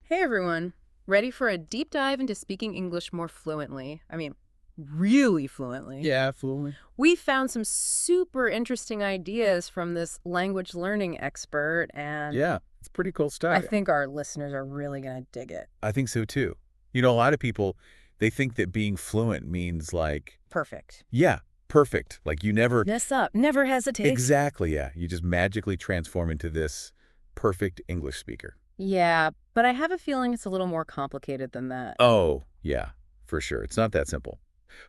Hey everyone, ready for a deep dive into speaking English more fluently? Really fluently. Yeah, fluently. We found some super interesting ideas from this language learning expert, and Yeah, it's pretty cool I stuff. think our listeners are really going to dig it. I think so too. A lot of people, they think that being fluent means like, Perfect. yeah, perfect. Like you never, Mess up, never hesitate. exactly, yeah. You just magically transform into this perfect English speaker. Yeah, but I have a feeling it's a little more complicated than that. Oh, yeah, for sure. It's not that simple.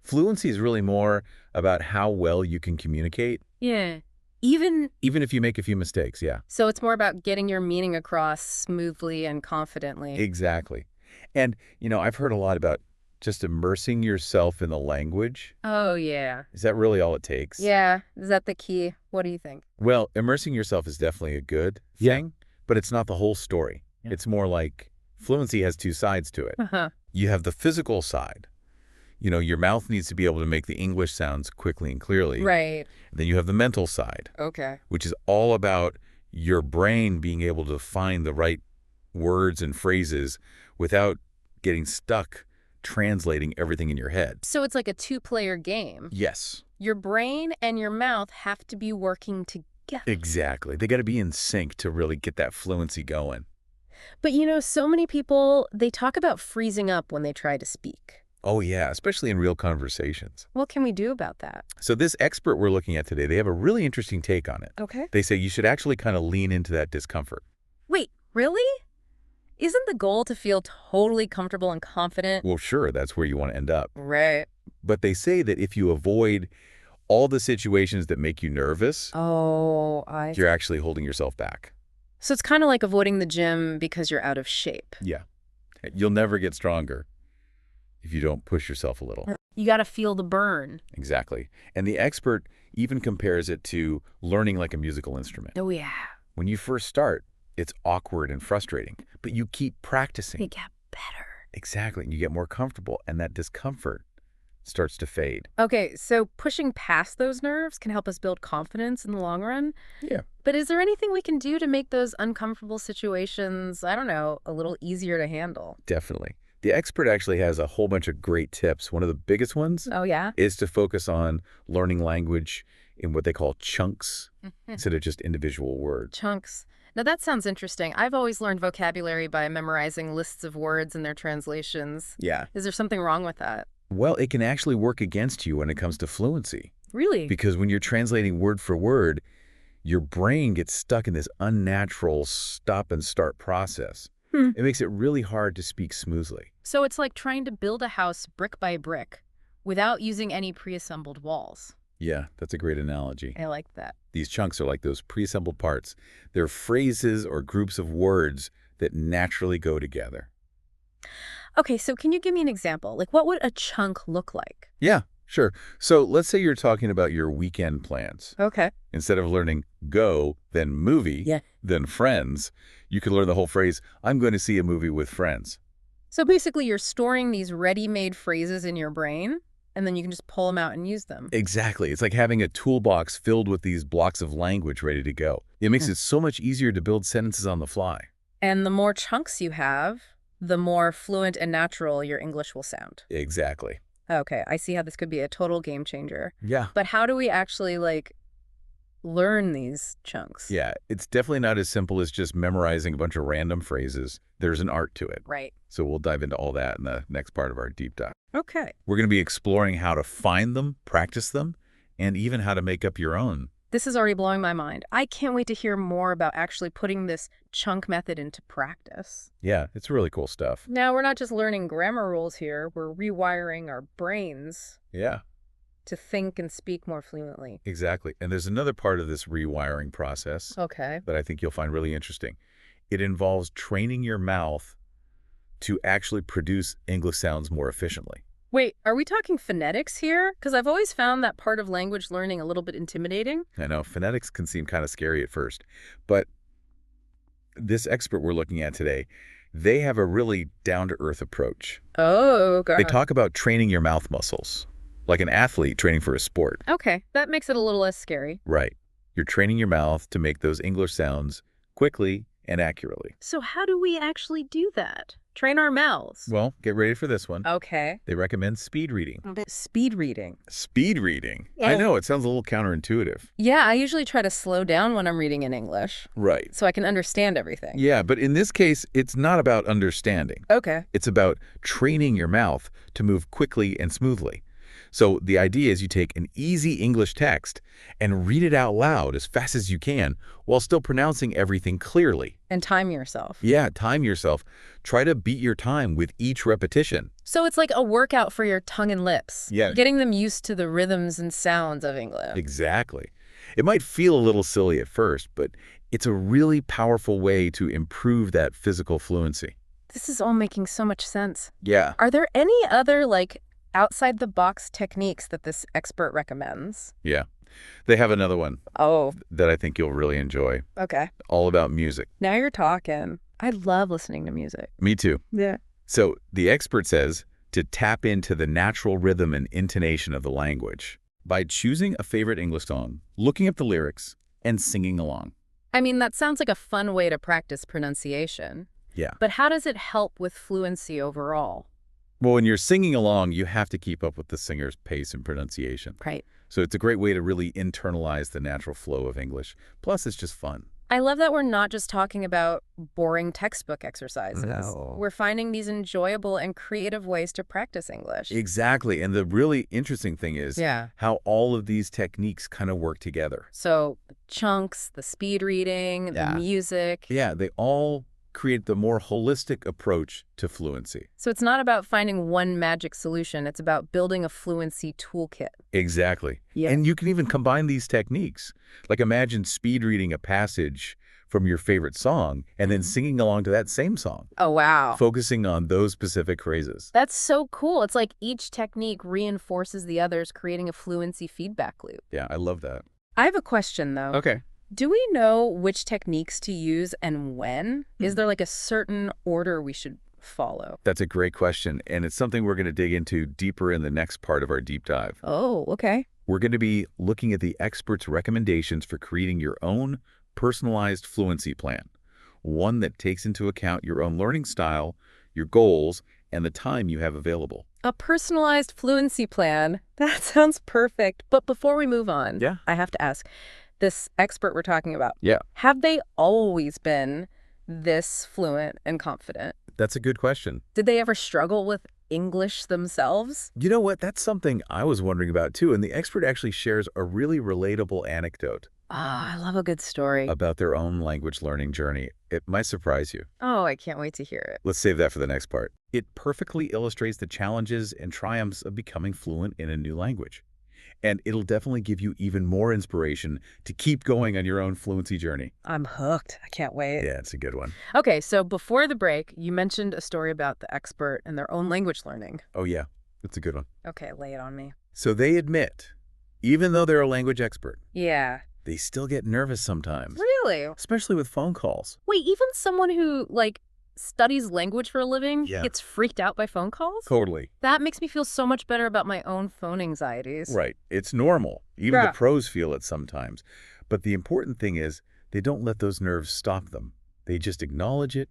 Fluency is really more about how well you can communicate, Yeah. Even even if you make a few mistakes, yeah. so, it's more about getting your meaning across smoothly and confidently. Exactly. And, I've heard a lot about just immersing yourself in the language. Oh, yeah. Is that really all it takes? Yeah, is that the key? What do you think? Well, immersing yourself is definitely a good Yeah. thing, but it's not the whole story. Yeah. It's more like fluency has two sides to it. Uh-huh. You have the physical side. Your mouth needs to be able to make the English sounds quickly and clearly. Right. Then you have the mental side, Okay. which is all about your brain being able to find the right words and phrases without getting stuck translating everything in your head. So it's like a two-player game. Yes, Your brain and your mouth have to be working together. exactly. They got to be in sync to really get that fluency going. But so many people, they talk about freezing up when they try to speak. Oh, yeah, especially in real conversations. What can we do about that? So this expert we're looking at today, they have a really interesting take on it. Okay. They say you should actually kind of lean into that discomfort. Wait, really? Isn't the goal to feel totally comfortable and confident? Well, sure, that's where you want to end up. Right. But they say that if you avoid all the situations that make you nervous, Oh, you're actually holding yourself back. So it's kind of like avoiding the gym because you're out of shape. Yeah. You'll never get stronger if you don't push yourself a little. You got to feel the burn. Exactly. And the expert even compares it to learning like a musical instrument. Oh, yeah. When you first start, it's awkward and frustrating, but you keep They practicing. get better. Exactly. And you get more comfortable, and that discomfort starts to fade. Okay, so pushing past those nerves can help us build confidence in the long run. Yeah. But is there anything we can do to make those uncomfortable situations, I don't know, a little easier to handle? Definitely. The expert actually has a whole bunch of great tips. One of the biggest ones Oh, yeah? is to focus on learning language in what they call chunks instead of just individual words. Chunks. Now that sounds interesting. I've always learned vocabulary by memorizing lists of words and their translations. Yeah. Is there something wrong with that? Well, it can actually work against you when it comes to fluency, Really? because when you're translating word for word, your brain gets stuck in this unnatural stop and start process. It makes it really hard to speak smoothly. So it's like trying to build a house brick by brick without using any pre-assembled walls. Yeah, that's a great analogy. I like that. These chunks are like those pre-assembled parts. They're phrases or groups of words that naturally go together. Okay, so can you give me an example? Like, what would a chunk look like? Yeah, sure. So let's say you're talking about your weekend plans. Okay. Instead of learning go, then movie, Yeah. then friends, you could learn the whole phrase, I'm going to see a movie with friends. So basically, you're storing these ready-made phrases in your brain, and then you can just pull them out and use them. Exactly. It's like having a toolbox filled with these blocks of language ready to go. It makes it so much easier to build sentences on the fly. And the more chunks you have, the more fluent and natural your English will sound. Exactly. Okay, I see how this could be a total game changer. Yeah. But how do we actually, learn these chunks? Yeah, it's definitely not as simple as just memorizing a bunch of random phrases. There's an art to it. Right. So we'll dive into all that in the next part of our deep dive. Okay. We're going to be exploring how to find them, practice them, and even how to make up your own. This is already blowing my mind. I can't wait to hear more about actually putting this chunk method into practice. Yeah, it's really cool stuff. Now, we're not just learning grammar rules here. We're rewiring our brains Yeah, to think and speak more fluently. exactly. And there's another part of this rewiring process Okay. that I think you'll find really interesting. It involves training your mouth to actually produce English sounds more efficiently. Wait, are we talking phonetics here? Because I've always found that part of language learning a little bit intimidating. I know phonetics can seem kind of scary at first, but this expert we're looking at today, they have a really down-to-earth approach. Oh, God. They talk about training your mouth muscles, like an athlete training for a sport. Okay, that makes it a little less scary. Right. You're training your mouth to make those English sounds quickly and accurately. So how do we actually do that? Train our mouths. Well, get ready for this one. Okay. They recommend speed reading. Speed reading. Speed reading? I know, it sounds a little counterintuitive. Yeah, I usually try to slow down when I'm reading in English Right. so I can understand everything. Yeah, but in this case, it's not about understanding. Okay. It's about training your mouth to move quickly and smoothly. So the idea is you take an easy English text and read it out loud as fast as you can while still pronouncing everything clearly. And time yourself. Yeah, time yourself. Try to beat your time with each repetition. So it's like a workout for your tongue and lips. Yeah. Getting them used to the rhythms and sounds of English. Exactly. It might feel a little silly at first, but it's a really powerful way to improve that physical fluency. This is all making so much sense. Yeah. Are there any other, outside-the-box techniques that this expert recommends? Yeah. They have another one Oh, that I think you'll really enjoy, okay. all about music. Now you're talking. I love listening to music. Me too. Yeah. So the expert says to tap into the natural rhythm and intonation of the language by choosing a favorite English song, looking up the lyrics, and singing along. I mean, that sounds like a fun way to practice pronunciation. Yeah. But how does it help with fluency overall? Well, when you're singing along, you have to keep up with the singer's pace and pronunciation. Right. So it's a great way to really internalize the natural flow of English. Plus, it's just fun. I love that we're not just talking about boring textbook exercises. No. We're finding these enjoyable and creative ways to practice English. Exactly. And the really interesting thing is Yeah. how all of these techniques kind of work together. So the chunks, the speed reading, Yeah. the music. Yeah, they all create the more holistic approach to fluency. So it's not about finding one magic solution. It's about building a fluency toolkit. Exactly. Yeah. And you can even combine these techniques. Like imagine speed reading a passage from your favorite song and then singing along to that same song, Oh, wow. focusing on those specific phrases. That's so cool. It's like each technique reinforces the others, creating a fluency feedback loop. Yeah, I love that. I have a question, though. Okay. Do we know which techniques to use and when? Is there a certain order we should follow? That's a great question, and it's something we're going to dig into deeper in the next part of our deep dive. Oh, okay. We're going to be looking at the experts' recommendations for creating your own personalized fluency plan, one that takes into account your own learning style, your goals, and the time you have available. A personalized fluency plan. That sounds perfect. But before we move on, Yeah. I have to ask, this expert we're talking about, Yeah. have they always been this fluent and confident? That's a good question. Did they ever struggle with English themselves? You know what? That's something I was wondering about too, and the expert actually shares a really relatable anecdote Ah, I love a good story. about their own language learning journey. It might surprise you. Oh, I can't wait to hear it. Let's save that for the next part. It perfectly illustrates the challenges and triumphs of becoming fluent in a new language. And it'll definitely give you even more inspiration to keep going on your own fluency journey. I'm hooked. I can't wait. Yeah, it's a good one. Okay, so before the break, you mentioned a story about the expert and their own language learning. Oh yeah, it's a good one. Okay, lay it on me. So they admit, even though they're a language expert, Yeah. they still get nervous sometimes, Really? especially with phone calls. Wait, even someone who, studies language for a living Yeah. gets freaked out by phone calls? Totally. That makes me feel so much better about my own phone anxieties. Right. It's normal. Even Yeah. the pros feel it sometimes. But the important thing is they don't let those nerves stop them. They just acknowledge it,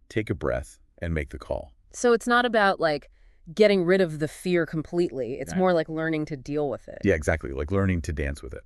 take a breath, and make the call. So it's not about, getting rid of the fear completely. It's Right. more like learning to deal with it. Yeah, exactly. Like learning to dance with it.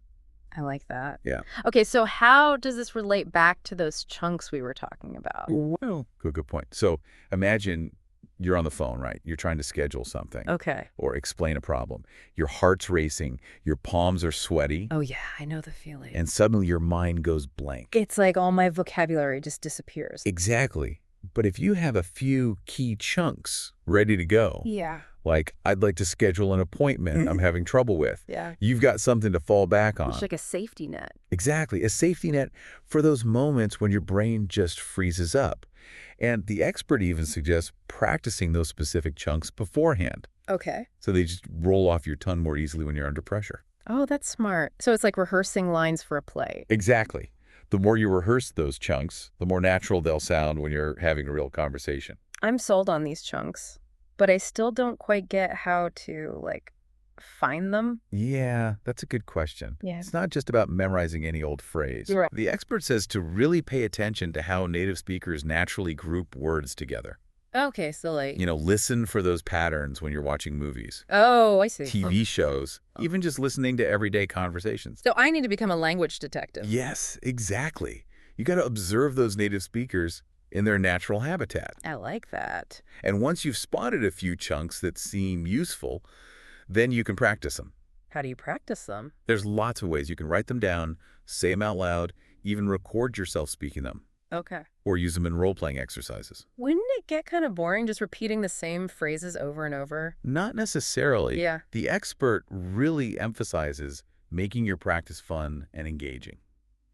I like that. Yeah. Okay, so how does this relate back to those chunks we were talking about? Well, good point. So imagine you're on the phone, right? You're trying to schedule something Okay. or explain a problem. Your heart's racing, your palms are sweaty, Oh, yeah, I know the feeling. and suddenly your mind goes blank. It's like all my vocabulary just disappears. Exactly. But if you have a few key chunks ready to go, Yeah. like I'd like to schedule an appointment I'm having trouble with, Yeah. you've got something to fall back on. It's like a safety net. Exactly. A safety net for those moments when your brain just freezes up. And the expert even suggests practicing those specific chunks beforehand, Okay. so they just roll off your tongue more easily when you're under pressure. Oh, that's smart. So it's like rehearsing lines for a play. Exactly. The more you rehearse those chunks, the more natural they'll sound when you're having a real conversation. I'm sold on these chunks, but I still don't quite get how to, find them? Yeah, that's a good question. Yeah. It's not just about memorizing any old phrase. You're right. The expert says to really pay attention to how native speakers naturally group words together. Okay, so Listen for those patterns when you're watching movies, oh, I see. TV shows, Oh. even just listening to everyday conversations. So I need to become a language detective. Yes, exactly. You got to observe those native speakers in their natural habitat. I like that. And once you've spotted a few chunks that seem useful, then you can practice them. How do you practice them? There's lots of ways. You can write them down, say them out loud, even record yourself speaking them, Okay. or use them in role-playing exercises. Wouldn't it get kind of boring just repeating the same phrases over and over? Not necessarily. Yeah. The expert really emphasizes making your practice fun and engaging.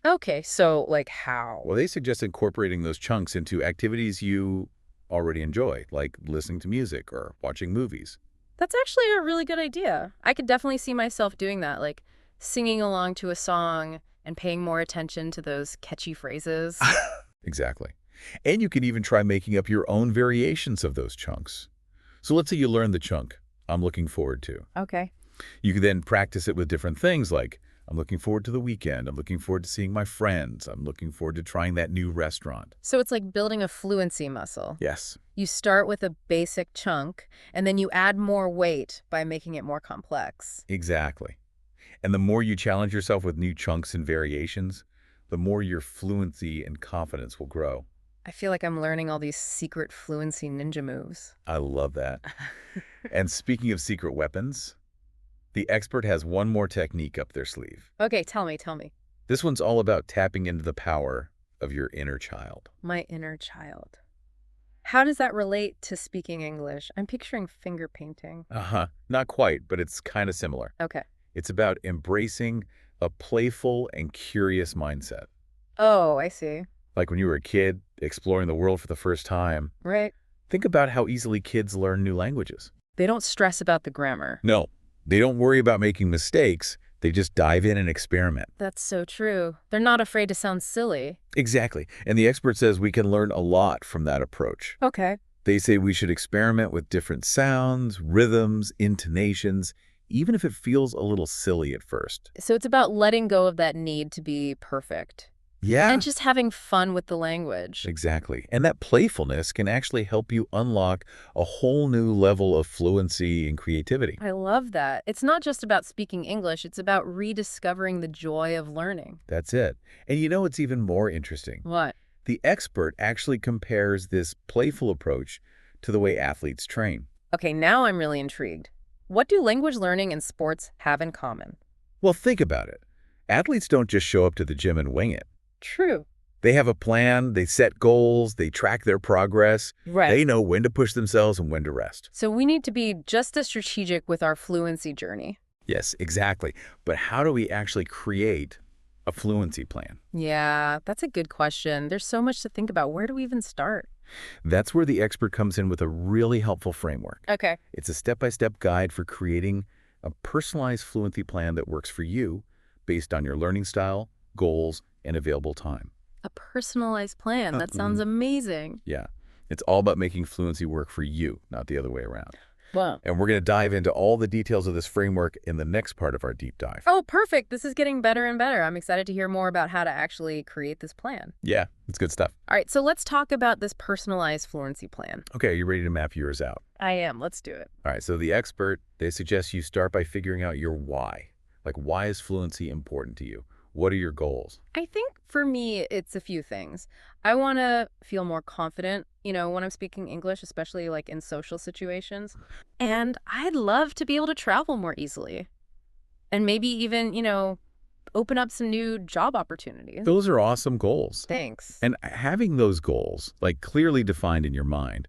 Okay, so how? Well, they suggest incorporating those chunks into activities you already enjoy, like listening to music or watching movies. That's actually a really good idea. I could definitely see myself doing that, like singing along to a song and paying more attention to those catchy phrases. Exactly. And you can even try making up your own variations of those chunks. So let's say you learn the chunk I'm looking forward to. Okay. You can then practice it with different things like, I'm looking forward to the weekend. I'm looking forward to seeing my friends. I'm looking forward to trying that new restaurant. So it's like building a fluency muscle. Yes, You start with a basic chunk, and then you add more weight by making it more complex. exactly. And the more you challenge yourself with new chunks and variations, the more your fluency and confidence will grow. I feel like I'm learning all these secret fluency ninja moves. I love that. And speaking of secret weapons, the expert has one more technique up their sleeve. Okay, tell me. This one's all about tapping into the power of your inner child. My inner child. How does that relate to speaking English? I'm picturing finger painting. Not quite, but it's kind of similar. Okay. It's about embracing a playful and curious mindset. Oh, I see. Like when you were a kid, exploring the world for the first time. Right. Think about how easily kids learn new languages. They don't stress about the grammar. No, they don't worry about making mistakes. They just dive in and experiment. That's so true. They're not afraid to sound silly. Exactly. And the expert says we can learn a lot from that approach. Okay. They say we should experiment with different sounds, rhythms, intonations, even if it feels a little silly at first. So it's about letting go of that need to be perfect Yeah, and just having fun with the language. exactly. And that playfulness can actually help you unlock a whole new level of fluency and creativity. I love that. It's not just about speaking English, it's about rediscovering the joy of learning. That's it. And you know what's even more interesting? What? The expert actually compares this playful approach to the way athletes train. Okay, now I'm really intrigued. What do language learning and sports have in common? Well, think about it. Athletes don't just show up to the gym and wing it. True. They have a plan, they set goals, they track their progress. Right. They know when to push themselves and when to rest. So we need to be just as strategic with our fluency journey. Yes, exactly. But how do we actually create a fluency plan? Yeah, that's a good question. There's so much to think about. Where do we even start? That's where the expert comes in with a really helpful framework. Okay. It's a step-by-step guide for creating a personalized fluency plan that works for you based on your learning style, goals, and available time. A personalized plan. That sounds amazing. Yeah, it's all about making fluency work for you, not the other way around. Wow. And we're going to dive into all the details of this framework in the next part of our deep dive. Oh, perfect. This is getting better and better. I'm excited to hear more about how to actually create this plan. Yeah, it's good stuff. All right, so let's talk about this personalized fluency plan. Okay, are you ready to map yours out? I am. Let's do it. All right, so the expert, they suggest you start by figuring out your why. Like, why is fluency important to you? What are your goals? I think for me, it's a few things. I want to feel more confident, when I'm speaking English, especially like in social situations. And I'd love to be able to travel more easily. And maybe even, open up some new job opportunities. Those are awesome goals. Thanks. And having those goals, like clearly defined in your mind,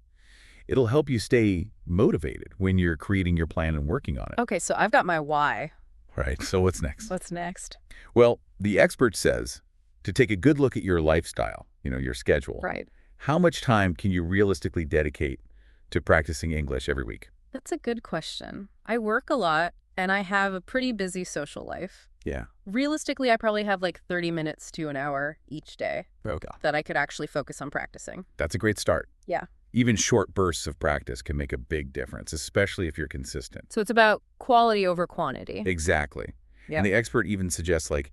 it'll help you stay motivated when you're creating your plan and working on it. Okay, so I've got my why. Right, so what's next? What's next? Well, the expert says to take a good look at your lifestyle, your schedule. Right. How much time can you realistically dedicate to practicing English every week? That's a good question. I work a lot and I have a pretty busy social life. Yeah. Realistically, I probably have like 30 minutes to an hour each day Okay. that I could actually focus on practicing. That's a great start. Yeah. Even short bursts of practice can make a big difference, especially if you're consistent. So it's about quality over quantity. Exactly. And Yep. the expert even suggests like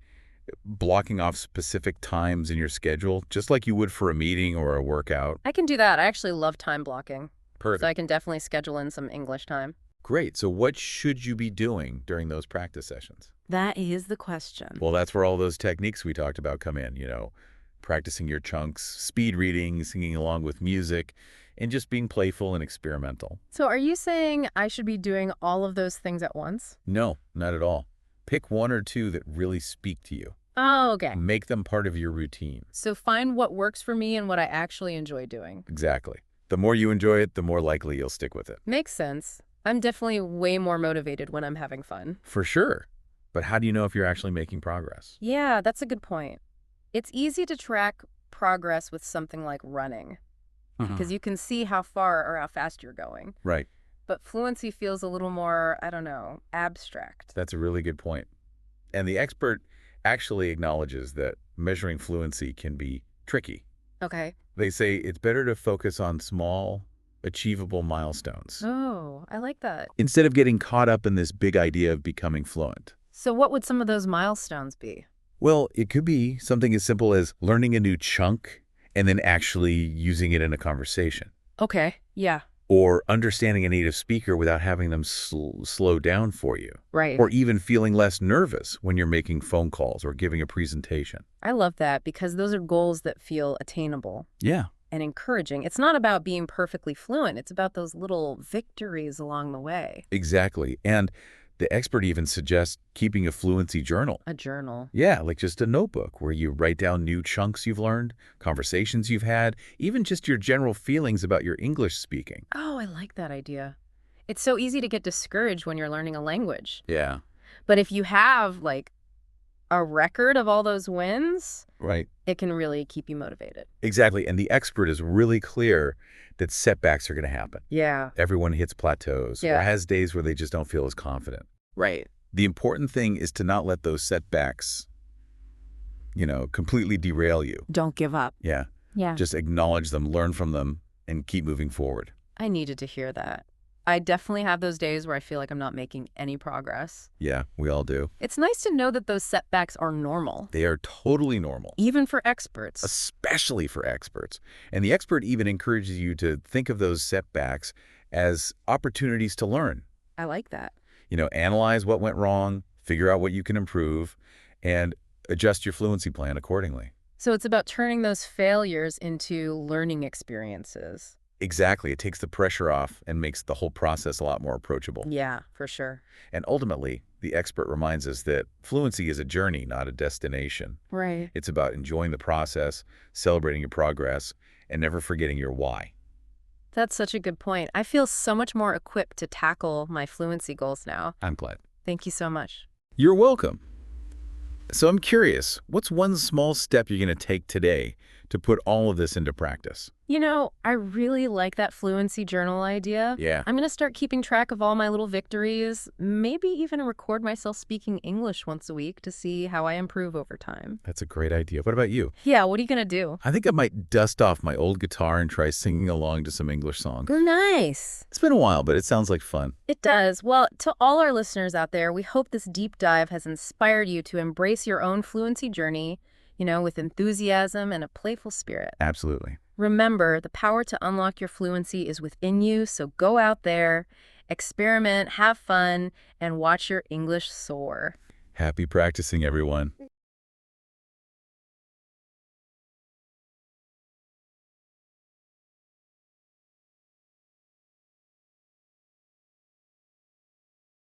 blocking off specific times in your schedule, just like you would for a meeting or a workout. I can do that. I actually love time blocking. So I Perfect. can definitely schedule in some English time. Great. So what should you be doing during those practice sessions? That is the question. Well, that's where all those techniques we talked about come in, practicing your chunks, speed reading, singing along with music, and just being playful and experimental. So are you saying I should be doing all of those things at once? No, not at all. Pick one or two that really speak to you. Oh, okay. Make them part of your routine. So find what works for me and what I actually enjoy doing. Exactly. The more you enjoy it, the more likely you'll stick with it. Makes sense. I'm definitely way more motivated when I'm having fun. For sure. But how do you know if you're actually making progress? Yeah, that's a good point. It's easy to track progress with something like running because you can see how far or how fast you're going. Right. But fluency feels a little more, I don't know, abstract. That's a really good point. And the expert actually acknowledges that measuring fluency can be tricky. Okay. They say it's better to focus on small, achievable milestones Oh, I like that. instead of getting caught up in this big idea of becoming fluent. So what would some of those milestones be? Well, it could be something as simple as learning a new chunk and then actually using it in a conversation, Okay. Yeah. or understanding a native speaker without having them slow down for you, Right. or even feeling less nervous when you're making phone calls or giving a presentation. I love that because those are goals that feel attainable Yeah, and encouraging. It's not about being perfectly fluent. It's about those little victories along the way. exactly. And the expert even suggests keeping a fluency journal. A journal. Yeah, like just a notebook where you write down new chunks you've learned, conversations you've had, even just your general feelings about your English speaking. Oh, I like that idea. It's so easy to get discouraged when you're learning a language. Yeah, But if you have like a record of all those wins, right. it can really keep you motivated. Exactly. And the expert is really clear that setbacks are going to happen. Yeah. Everyone hits plateaus or Yeah. has days where they just don't feel as confident. Right. The important thing is to not let those setbacks, completely derail you. Don't give up. Yeah. Yeah. Just acknowledge them, learn from them, and keep moving forward. I needed to hear that. I definitely have those days where I feel like I'm not making any progress. Yeah, we all do. It's nice to know that those setbacks are normal, They are totally normal, even for experts. especially for experts. And the expert even encourages you to think of those setbacks as opportunities to learn. I like that. Analyze what went wrong, figure out what you can improve, and adjust your fluency plan accordingly. So it's about turning those failures into learning experiences. Exactly. It takes the pressure off and makes the whole process a lot more approachable. Yeah, for sure. And ultimately, the expert reminds us that fluency is a journey, not a destination. Right. It's about enjoying the process, celebrating your progress, and never forgetting your why. That's such a good point. I feel so much more equipped to tackle my fluency goals now. I'm glad. Thank you so much. You're welcome. So I'm curious, what's one small step you're going to take today to put all of this into practice? I really like that fluency journal idea. Yeah. I'm going to start keeping track of all my little victories, maybe even record myself speaking English once a week to see how I improve over time. That's a great idea. What about you? Yeah, what are you going to do? I think I might dust off my old guitar and try singing along to some English songs. Nice. It's been a while, but it sounds like fun. It does. Well, to all our listeners out there, we hope this deep dive has inspired you to embrace your own fluency journey, with enthusiasm and a playful spirit. Absolutely. Remember, the power to unlock your fluency is within you, so go out there, experiment, have fun, and watch your English soar. Happy practicing, everyone.